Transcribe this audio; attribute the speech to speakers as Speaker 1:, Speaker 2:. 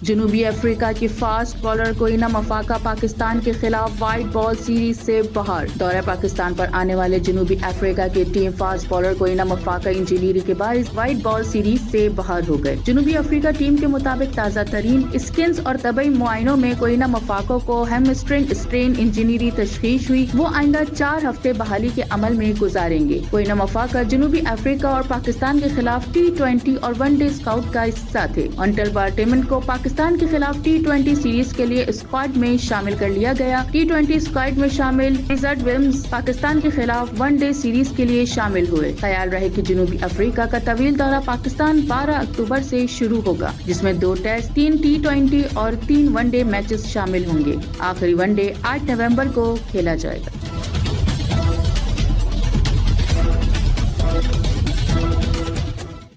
Speaker 1: جنوبی افریقہ کی fast bowler کوئینہ مفاکہ Pakistan کے خلاف وائٹ بال سیریز سے باہر۔ دورہ پاکستان پر آنے والے جنوبی افریقہ کی ٹیم فاسٹ بالر کوئینہ مفاکہ انجری کے باعث وائٹ بال سیریز سے باہر ہو گئے۔ جنوبی افریقہ ٹیم کے مطابق تازہ ترین اسکینز اور طبی معائنوں میں کوئینہ مفاکہ کو ہیمسٹرنگ اسٹرین انجری تشخیص ہوئی۔ وہ آئندہ 4 ہفتے بحالی کے عمل میں گزاریں گے۔ کوئینہ مفاکہ جنوبی افریقہ اور پاکستان کے خلاف T20 اور ون ڈے اسکواڈ کا حصہ تھے۔ انٹل بارٹیمنٹ کو پاکستان کے خلاف T20 سیریز کے لیے اسکواڈ میں شامل کر لیا گیا۔ T20 اسکواڈ میں شامل ریچرڈ ولیمز پاکستان کے خلاف ون ڈے سیریز کے لیے شامل ہوئے۔ خیال رہے کہ جنوبی افریقہ کا طویل دورہ پاکستان 12 اکتوبر سے شروع ہوگا، جس میں 2 ٹیسٹ، 3 T20 اور 3 ون ڈے میچز شامل ہوں گے۔ آخری ون ڈے 8 نومبر کو کھیلا جائے گا۔